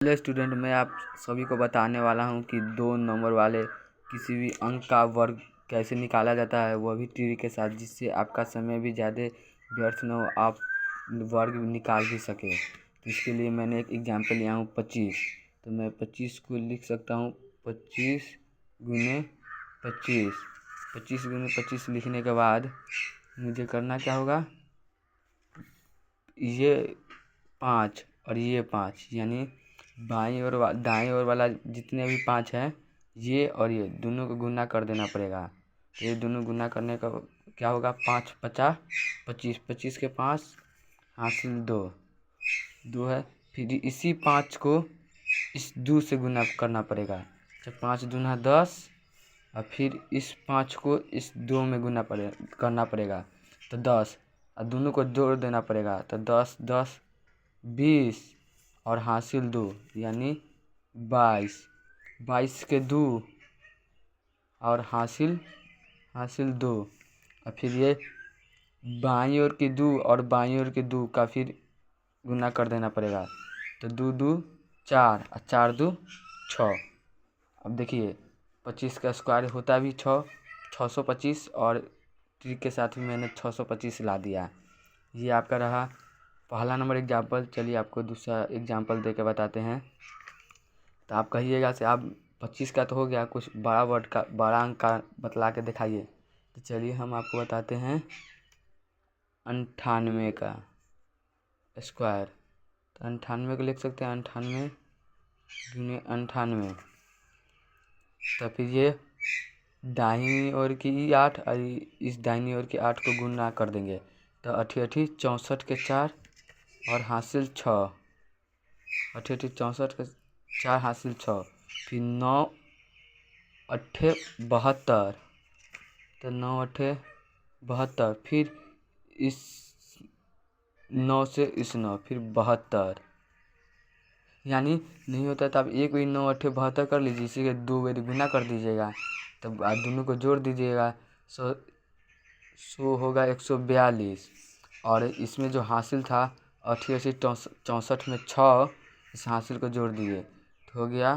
Hello student, मैं आप सभी को बताने वाला हूं कि 2 नंबर वाले किसी भी अंक का वर्ग कैसे निकाला जाता है, वह भी ट्रिक के साथ, जिससे आपका समय भी ज़्यादा व्यर्थ न हो, आप वर्ग निकाल भी सकें। तो इसके लिए मैंने एक एग्जाम्पल लिया हूँ 25। तो मैं 25 को लिख सकता हूँ 25 × 25। 25 × 25 लिखने के बाद मुझे करना क्या होगा, ये 5 और ये 5, यानी बाईं ओर दाईं ओर वाला जितने भी 5 हैं, ये और ये दोनों को गुना कर देना पड़ेगा। तो ये दोनों गुना करने का क्या होगा, 5 × 50 = 25। 25 के 5 हासिल 2 है। फिर इसी 5 को इस 2 से गुना करना पड़ेगा। जब 5 दूना 10, और फिर इस 5 को इस 2 में करना पड़ेगा, तो 10, और दोनों को जोड़ देना पड़ेगा। तो 10 10 20 और हासिल 2, यानी 22। 22 के 2 और हासिल 2। और फिर ये बाईं ओर की 2 और बाईं ओर के 2 का फिर गुना कर देना पड़ेगा। तो 2 2 4 और 4 2 6। अब देखिए 25 का स्क्वायर होता भी 625, और ट्रिक के साथ भी मैंने 625 ला दिया। ये आपका रहा पहला नंबर एग्जाम्पल। चलिए आपको दूसरा एग्जाम्पल दे के बताते हैं। तो आप कहिएगा से आप 25 का तो हो गया, कुछ बड़ा अंक का बतला के दिखाइए। तो चलिए हम आपको बताते हैं 98 का स्क्वायर। तो 98 को लिख सकते हैं 98 × 98। तो फिर ये दाहिनी ओर की 8 और इस दाहिनी ओर की 8 को गुना कर देंगे। तो 8 8 64 के 4 और हासिल 6। 8 8 64 के 4 हासिल 6। फिर 9 8 72। तो 9 8 72, फिर इस 9 से इस 9, फिर 72। यानी नहीं होता तो आप एक भी 9 8 72 कर लीजिए, इसी के 2 बार गुना कर दीजिएगा, तब आप दोनों को जोड़ दीजिएगा। सो होगा 142। और इसमें जो हासिल था 88 64 में 6, इस हासिल को जोड़ दिए तो हो गया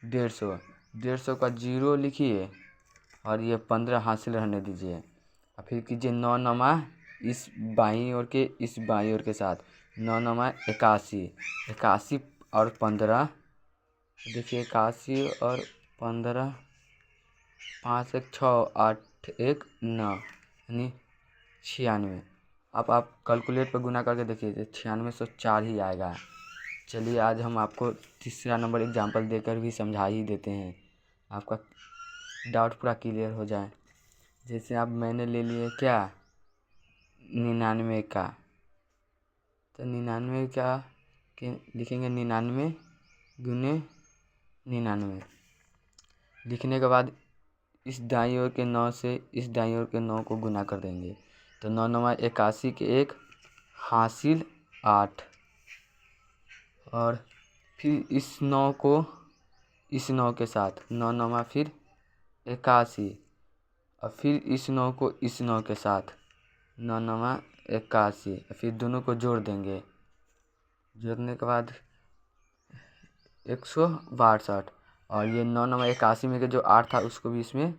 150। 150 का 0 लिखिए और ये 15 हासिल रहने दीजिए। और फिर कीजिए 9 9 इस बाईं ओर के इस बाईं ओर के साथ, 9 9 81। 81 और 15, देखिए 81 और 15, 5 1 6 8 1 9, यानी 96। अब आप कैलकुलेट पर गुना करके देखिए तो 9604 ही आएगा। चलिए आज हम आपको तीसरा नंबर एग्जाम्पल देकर भी समझा ही देते हैं, आपका डाउट पूरा क्लियर हो जाए। जैसे आप मैंने ले लिए क्या 99 का, तो 99 का लिखेंगे 99 × 99। लिखने के बाद इस दाईं ओर के 9 से इस दाईं ओर के 9 को गुना कर देंगे। तो 9 9 81 के 1 हासिल 8। और फिर इस 9 को इस 9 के साथ, 9 9 फिर 81, और फिर इस 9 को इस 9 के साथ, 9 9 81, फिर दोनों को जोड़ देंगे। जोड़ने के बाद 162, और ये 9 9 81 में के जो 8 था उसको भी इसमें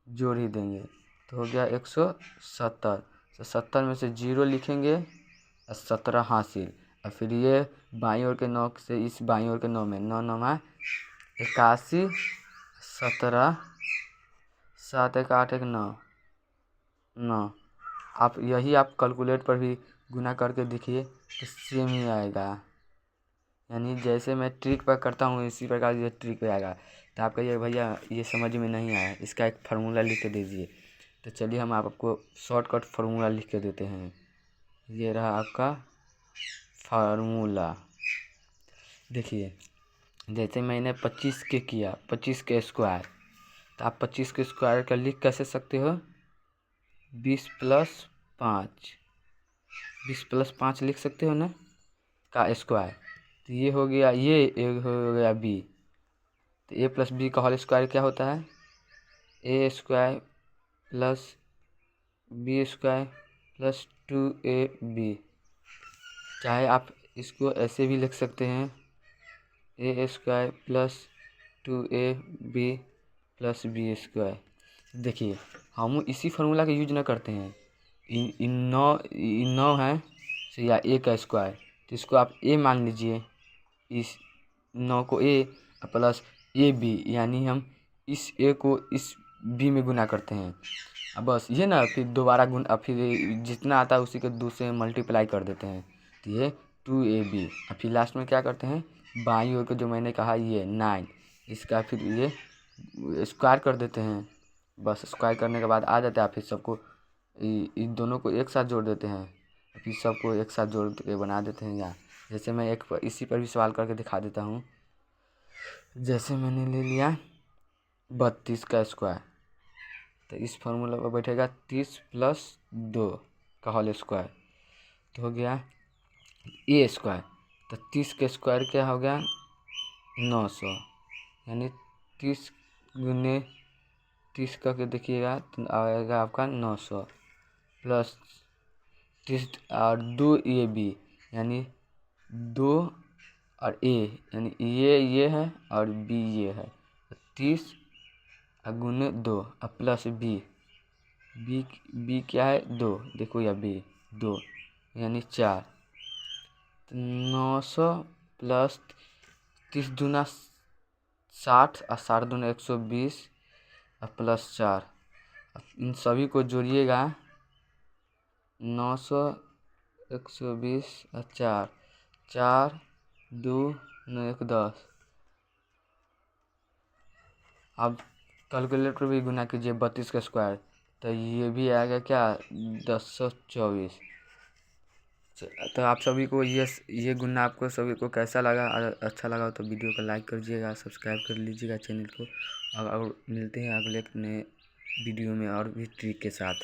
जोड़ ही देंगे, तो हो गया 170। तो 70 में से 0 लिखेंगे और 17 हासिल। और फिर ये बाईं ओर के 9 से इस बाईं ओर के 9 में, 9 9 81 17 7 1 8 1 9 9। आप यही आप कैलकुलेट पर भी गुना करके देखिए तो सेम ही आएगा। यानी जैसे मैं ट्रिक पर करता हूँ इसी प्रकार ये ट्रिक पे आएगा। तो आप कहिए भैया ये समझ में नहीं आया, इसका एक फार्मूला लिख के दीजिए। तो चलिए हम आपको शॉर्टकट फार्मूला लिख के देते हैं। ये रहा आपका फार्मूला। देखिए जैसे मैंने 25 के किया, 25 के स्क्वायर, तो आप 25 के स्क्वायर का लिख कैसे सकते हो, 20 + 5, 20 + 5 लिख सकते हो ना, का स्क्वायर। तो ये हो गया, ये एक हो गया b। तो a + b का होल स्क्वायर क्या होता है, a² + b² + 2ab। चाहे आप इसको ऐसे भी लिख सकते हैं, a square plus 2ab plus b square. देखिए हम इसी फार्मूला का यूज ना करते हैं। इन 9 है तो या ए का स्क्वायर, तो इसको आप ए मान लीजिए। इस 9 को ए प्लस ए बी, यानी हम इस ए को इस बी में गुना करते हैं। अब बस ये ना, फिर दोबारा फिर जितना आता है उसी के 2 से मल्टीप्लाई कर देते हैं, तो ये 2ab। और फिर लास्ट में क्या करते हैं, बाईं ओर को जो मैंने कहा ये 9, इसका फिर ये स्क्वायर कर देते हैं। बस स्क्वायर करने के बाद आ जाता है। फिर सबको इन दोनों को एक साथ जोड़ देते हैं, फिर सबको एक साथ जोड़ के बना देते हैं। यहाँ जैसे मैं इसी पर भी सवाल करके दिखा देता हूँ। जैसे मैंने ले लिया 32 का स्क्वायर, तो इस फार्मूला पर बैठेगा 30 प्लस 2 का होल स्क्वायर, तो हो गया ए स्क्वायर। तो 30 के स्क्वायर क्या हो गया 900, यानी 30 गुने 30 करके देखिएगा तो आएगा आपका 900 प्लस 30 और 2 ए बी, यानी 2 और ए, यानी ये है और बी ये है। 30 गुने 2 और प्लस बी क्या है 2, देखो या बी 2 यानी 4। तो 900 प्लस 30 दूना 60 और 60 दूना 120 और प्लस 4। इन सभी को जोड़िएगा 900 120 और 4, 4 2 9 1 10। अब कैलकुलेटर भी गुना कीजिए 32 का स्क्वायर, तो ये भी आएगा क्या 1024। तो आप सभी को ये गुना आपको सभी को कैसा लगा? अगर अच्छा लगा तो वीडियो को लाइक कर दीजिएगा, सब्सक्राइब कर लीजिएगा चैनल को। और मिलते हैं अगले नए वीडियो में और भी ट्रिक के साथ।